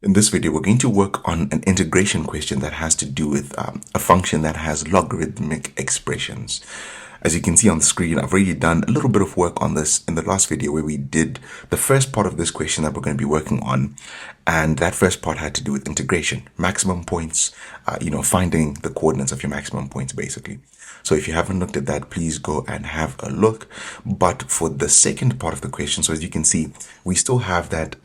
In this video, we're going to work on an integration question that has to do with a function that has logarithmic expressions. As you can see on the screen, I've already done a little bit of work on this in the last video where we did the first part of this question that we're going to be working on. And that first part had to do with integration, maximum points, finding the coordinates of your maximum points, basically. So if you haven't looked at that, please go and have a look. But for the second part of the question, so as you can see, we still have that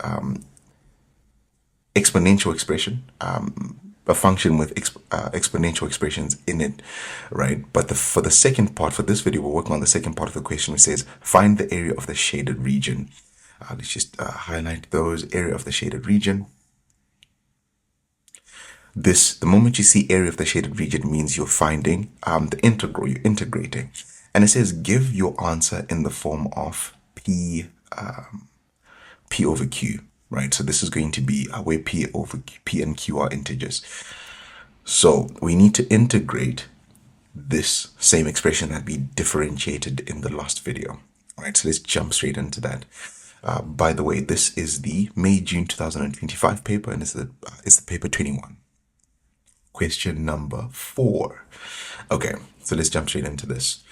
exponential expression, a function with exponential expressions in it, right? But for the second part, for this video, we're working on the second part of the question, which says find the area of the shaded region. Let's just highlight those, area of the shaded region. The moment you see area of the shaded region means you're finding the integral, you're integrating. And it says give your answer in the form of P over Q. Right, so this is going to be where P and Q are integers. So we need to integrate this same expression that we differentiated in the last video. All right, so let's jump straight into that. By the way, this is the May-June 2025 paper, and it's the paper 21. Question number 4. Okay, so let's jump straight into this.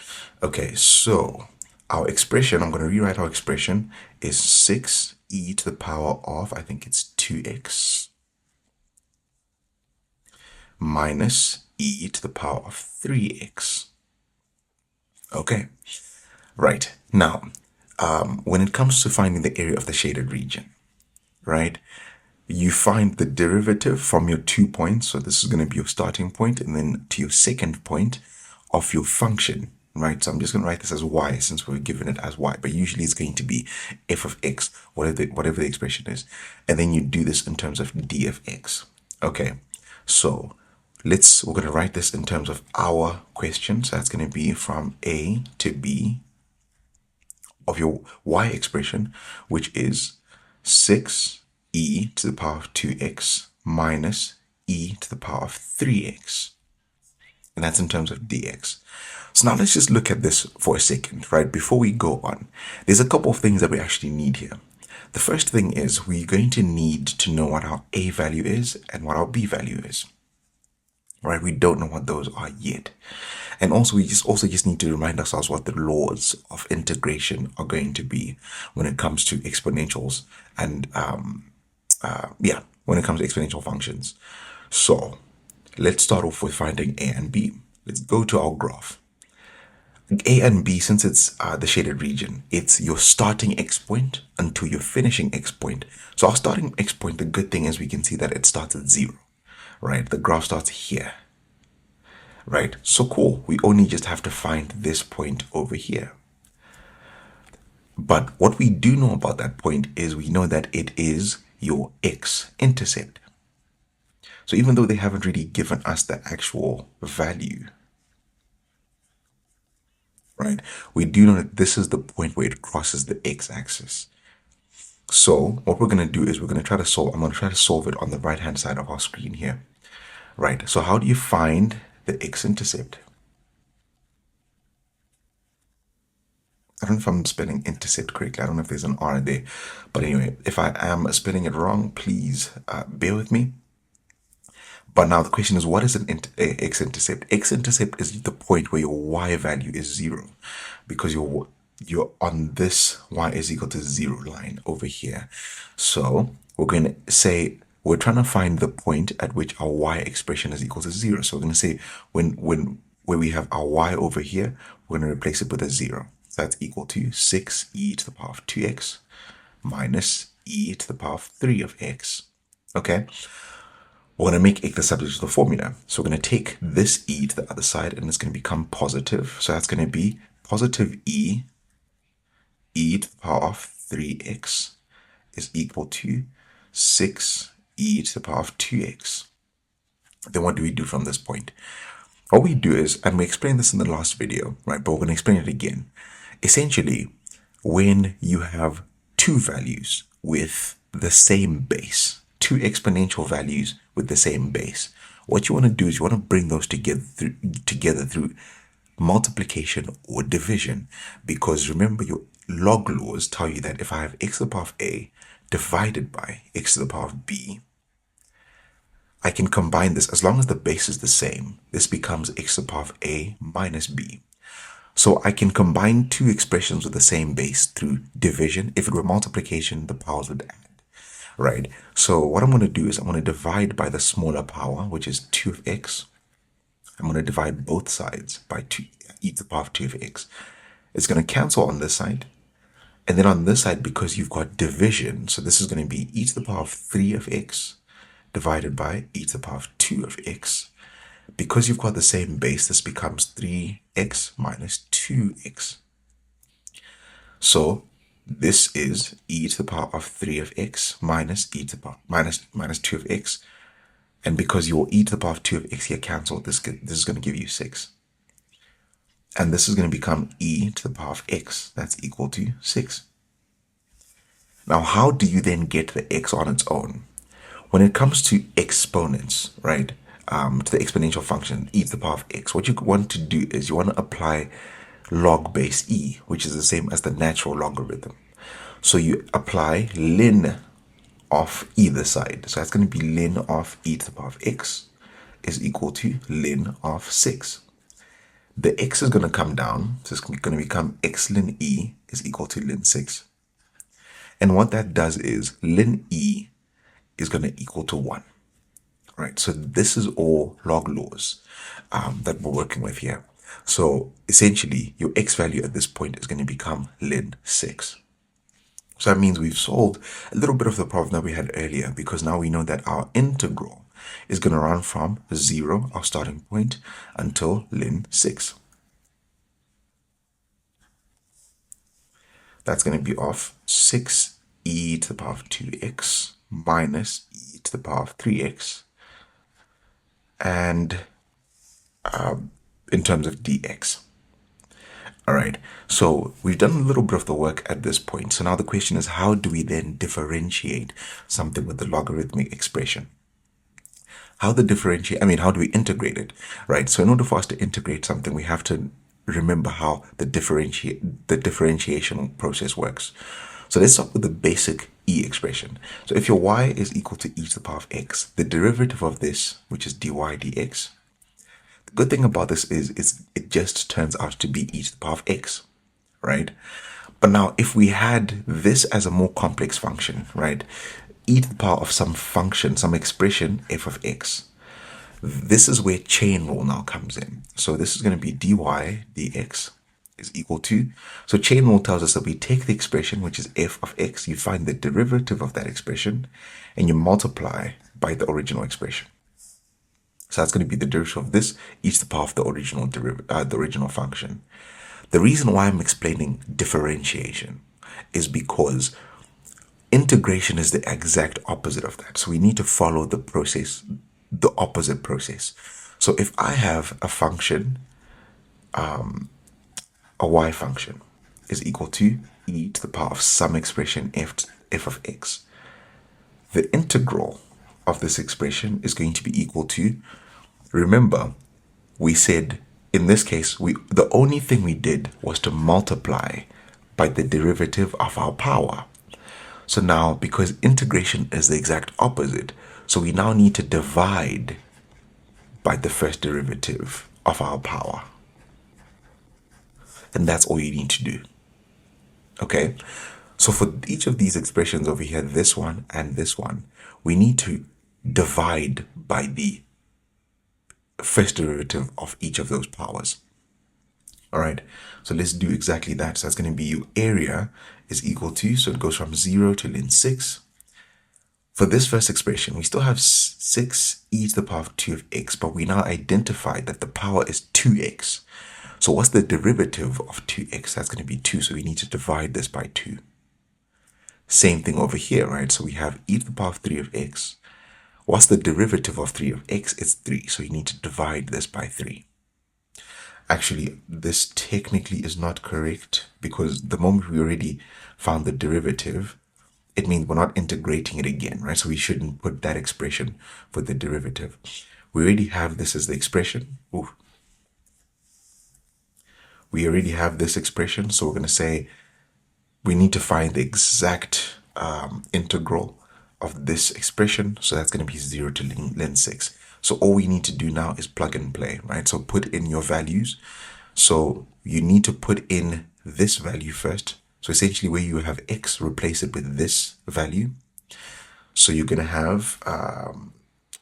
Okay, so our expression, I'm going to rewrite our expression, is 6e to the power of, I think it's 2x, minus e to the power of 3x. Okay, right. Now, when it comes to finding the area of the shaded region, right, you find the derivative from your 2 points. So this is going to be your starting point, and then to your second point of your function. Right, so I'm just going to write this as y since we're given it as y, but usually it's going to be f of x, whatever the expression is, and then you do this in terms of d of x. Okay, so we're going to write this in terms of our question. So that's going to be from a to b of your y expression, which is 6e to the power of 2x minus e to the power of 3x, and that's in terms of dx. So now let's just look at this for a second, right? Before we go on, there's a couple of things that we actually need here. The first thing is we're going to need to know what our a value is and what our b value is, right? We don't know what those are yet. And also we just need to remind ourselves what the laws of integration are going to be when it comes to exponentials and, when it comes to exponential functions. So let's start off with finding a and b. Let's go to our graph. A and B, since it's the shaded region, it's your starting x point until your finishing x point. So our starting x point, the good thing is we can see that it starts at 0, right? The graph starts here, right? So cool. We only just have to find this point over here. But what we do know about that point is we know that it is your x-intercept. So even though they haven't really given us the actual value, right, we do know that this is the point where it crosses the x-axis. So what we're going to do is I'm going to try to solve it on the right hand side of our screen here. Right, so how do you find the x-intercept? I don't know if I'm spelling intercept correctly. I don't know if there's an R there. But anyway, if I am spelling it wrong, please bear with me. But now the question is, what is an x-intercept? X-intercept is the point where your y value is 0, because you're on this y is equal to 0 line over here. So we're going to say we're trying to find the point at which our y expression is equal to 0. So we're going to say where we have our y over here, we're going to replace it with a 0. So that's equal to 6e to the power of 2x minus e to the power of 3 of x. Okay. We're going to make x the subject of the formula. So we're going to take this e to the other side, and it's going to become positive. So that's going to be positive e to the power of 3x is equal to 6e to the power of 2x. Then what do we do from this point? What we do is, and we explained this in the last video, right? But we're going to explain it again. Essentially, when you have two values with the same base, two exponential values with the same base, what you want to do is you want to bring those together through multiplication or division, because remember, your log laws tell you that if I have x to the power of a divided by x to the power of b, I can combine this as long as the base is the same. This becomes x to the power of a minus b. So I can combine two expressions with the same base through division. If it were multiplication, the powers would add, right? So what I'm going to do is I'm going to divide by the smaller power, which is 2 of x. I'm going to divide both sides by 2, e to the power of 2 of x. It's going to cancel on this side. And then on this side, because you've got division, so this is going to be e to the power of 3 of x divided by e to the power of 2 of x. Because you've got the same base, this becomes 3x minus 2x. So this is e to the power of 3 of x minus e to the power minus 2 of x. And because your e to the power of 2 of x here cancelled, this is going to give you 6. And this is going to become e to the power of x. That's equal to 6. Now, how do you then get the x on its own? When it comes to exponents, right, to the exponential function, e to the power of x, what you want to do is you want to apply log base e, which is the same as the natural logarithm. So you apply ln of either side. So that's going to be ln of e to the power of x is equal to ln of 6. The x is going to come down, so it's going to become x ln e is equal to ln 6. And what that does is ln e is going to equal to 1. Right, so this is all log laws that we're working with here. So essentially, your x value at this point is going to become ln 6. So that means we've solved a little bit of the problem that we had earlier, because now we know that our integral is going to run from 0, our starting point, until ln 6. That's going to be of 6e to the power of 2x minus e to the power of 3x. And in terms of dx. All right, so we've done a little bit of the work at this point. So now the question is, how do we then differentiate something with the logarithmic expression? How do we integrate it, right? So in order for us to integrate something, we have to remember how the differentiation process works. So let's start with the basic e expression. So if your y is equal to e to the power of x, the derivative of this, which is dy dx, the good thing about this is it just turns out to be e to the power of x, right? But now if we had this as a more complex function, right, e to the power of some function, some expression, f of x, this is where chain rule now comes in. So this is going to be dy dx is equal to, so chain rule tells us that we take the expression, which is f of x, you find the derivative of that expression, and you multiply by the original expression. So that's going to be the derivative of this e to the power of the original function. The reason why I'm explaining differentiation is because integration is the exact opposite of that. So we need to follow the process, the opposite process. So if I have a function, a y function is equal to e to the power of some expression f of x, the integral of this expression is going to be equal to, remember, we said in this case, the only thing we did was to multiply by the derivative of our power. So now, because integration is the exact opposite, so we now need to divide by the first derivative of our power. And that's all you need to do. Okay? So for each of these expressions over here, this one and this one, we need to divide by the first derivative of each of those powers. All right, so let's do exactly that. So that's going to be your area is equal to, so it goes from 0 to ln 6. For this first expression, we still have 6e to the power of 2 of x, but we now identify that the power is 2x. So what's the derivative of 2x? That's going to be 2, so we need to divide this by 2. Same thing over here, right? So we have e to the power of 3 of x. What's the derivative of 3 of x? It's 3, so you need to divide this by 3. Actually, this technically is not correct, because the moment we already found the derivative, it means we're not integrating it again, right? So we shouldn't put that expression for the derivative. We already have this as the expression. Ooh. We already have this expression, so we're going to say we need to find the exact integral of this expression. So that's going to be 0 to ln 6. So all we need to do now is plug and play, right? So put in your values. So you need to put in this value first. So essentially where you have x, replace it with this value. So you're going to have, I'm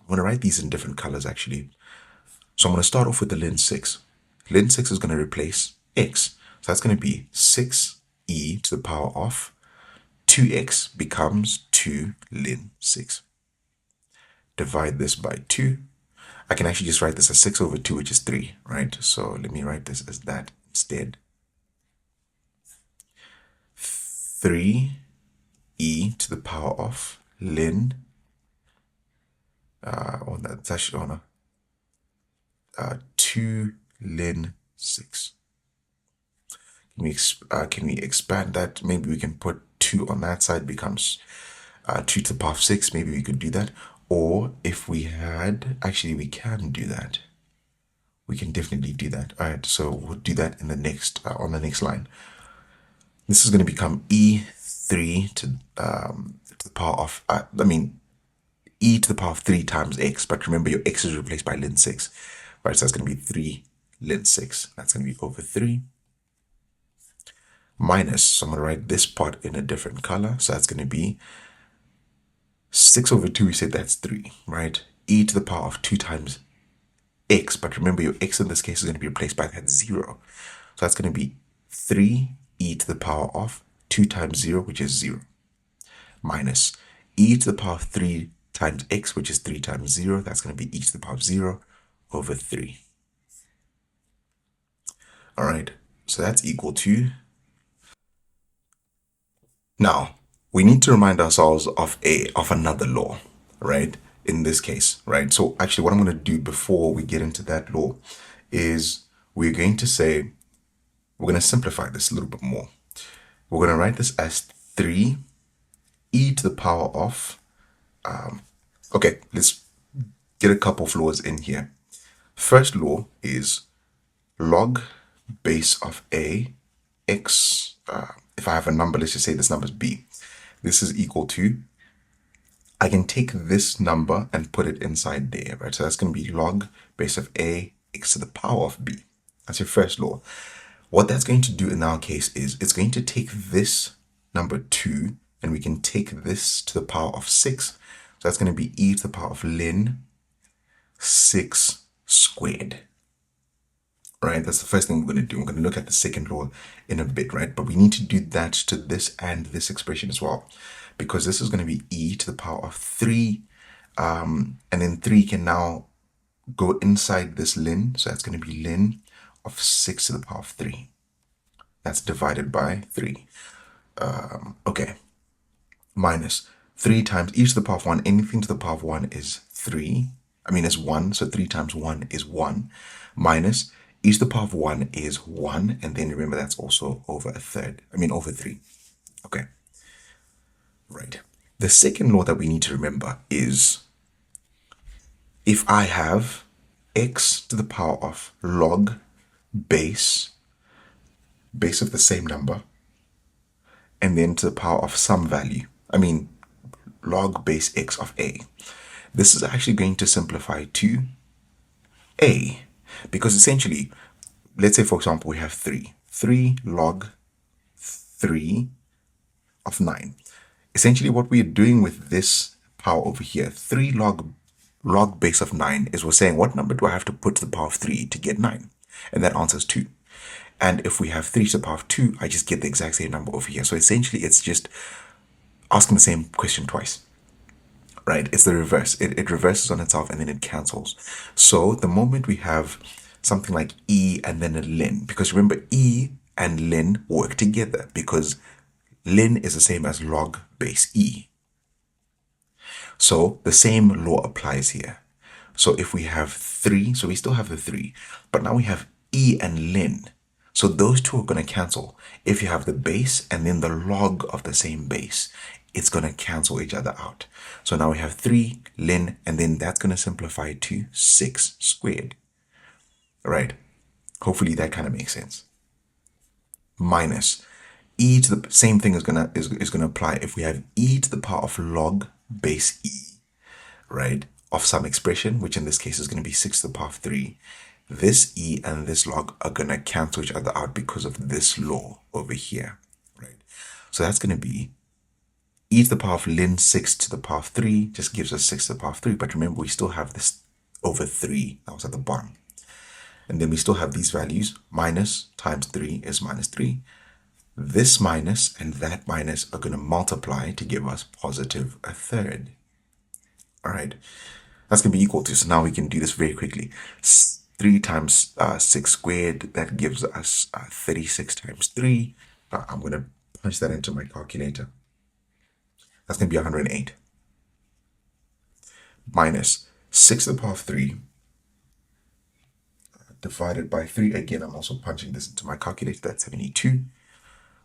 going to write these in different colors actually. So I'm going to start off with the ln 6. Ln 6 is going to replace x. So that's going to be 6e to the power of 2x becomes 2 ln 6. Divide this by 2. I can actually just write this as 6 over 2, which is 3, right? So let me write this as that instead. 3e to the power of ln, that's actually on 2 ln 6. Can we expand that? Maybe we can put 2 on that side, becomes 2 to the power of 6. Maybe we could do that. Or if we had, actually we can do that. We can definitely do that. All right, so we'll do that in the next, on the next line. This is going to become e3 to the power of, e to the power of 3 times x. But remember, your x is replaced by ln 6. Right, so that's going to be 3 ln 6. That's going to be over 3. Minus, so I'm going to write this part in a different color. So that's going to be 6 over 2, we said that's 3, right? E to the power of 2 times x, but remember your x in this case is going to be replaced by that 0. So that's going to be 3e to the power of 2 times 0, which is 0, minus e to the power of 3 times x, which is 3 times 0. That's going to be e to the power of 0 over 3. All right, so that's equal to... Now, we need to remind ourselves of another law, right? In this case, right? So actually what I'm going to do before we get into that law is we're going to say, we're going to simplify this a little bit more. We're going to write this as 3e to the power of, okay, let's get a couple of laws in here. First law is log base of a x, if I have a number, let's just say this number is b. This is equal to, I can take this number and put it inside there, right? So that's going to be log base of a x to the power of b. That's your first law. What that's going to do in our case is it's going to take this number 2 and we can take this to the power of 6. So that's going to be e to the power of ln 6 squared. Right, that's the first thing we're going to do. We're going to look at the second law in a bit, right? But we need to do that to this and this expression as well, because this is going to be e to the power of 3, and then 3 can now go inside this ln, so that's going to be ln of 6 to the power of 3. That's divided by 3. Okay, minus 3 times e to the power of 1. Anything to the power of 1 is 3. Is 1, so 3 times 1 is 1, minus e to the power of 1 is 1, and then remember that's also over over 3. Okay. Right. The second law that we need to remember is if I have x to the power of log base of the same number, and then to the power of some value, log base x of a, this is actually going to simplify to a. Because essentially, let's say, for example, we have 3 log 3 of 9. Essentially, what we're doing with this power over here, 3 log base of 9, is we're saying, what number do I have to put to the power of 3 to get 9? And that answer is 2. And if we have 3 to the power of 2, I just get the exact same number over here. So essentially, it's just asking the same question twice. Right, it's the reverse. It reverses on itself and then it cancels. So the moment we have something like e and then a ln, because remember e and ln work together because ln is the same as log base e. So the same law applies here. So if we have 3, so we still have the 3, but now we have e and ln. So those two are going to cancel. If you have the base and then the log of the same base, it's going to cancel each other out. So now we have 3 ln, and then that's going to simplify to 6 squared. Right? Hopefully that kind of makes sense. Minus e to the same thing is gonna apply if we have e to the power of log base e, right, of some expression, which in this case is going to be 6 to the power of 3. This e and this log are going to cancel each other out because of this law over here, right? So that's going to be e to the power of ln 6 to the power of 3 just gives us 6 to the power of 3. But remember, we still have this over 3 that was at the bottom. And then we still have these values. Minus times 3 is minus 3. This minus and that minus are going to multiply to give us positive a third. All right, that's going to be equal to, so now we can do this very quickly. 3 times 6 squared, that gives us 36 times 3. I'm going to punch that into my calculator. That's going to be 108. Minus 6 to the power of 3 divided by 3. Again, I'm also punching this into my calculator. That's 72.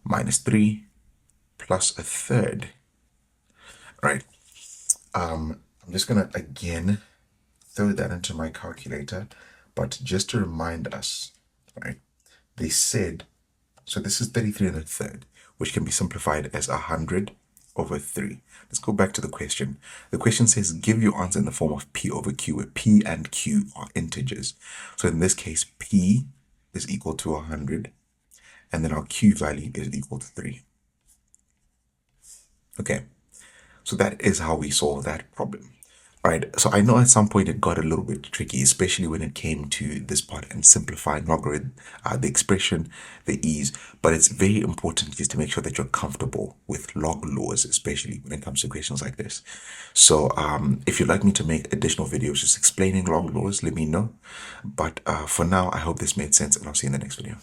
Minus 3 plus a third. All right. I'm just going to, again, throw that into my calculator. But just to remind us, right, they said, so this is 33 and a third, which can be simplified as 100 over 3. Let's go back to the question. The question says, give your answer in the form of p over q, where p and q are integers. So in this case, p is equal to 100, and then our q value is equal to 3. Okay, so that is how we solve that problem. All right, so I know at some point it got a little bit tricky, especially when it came to this part and simplifying logarithm, the expression, the ease. But it's very important just to make sure that you're comfortable with log laws, especially when it comes to questions like this. So if you'd like me to make additional videos just explaining log laws, let me know. But for now, I hope this made sense, and I'll see you in the next video.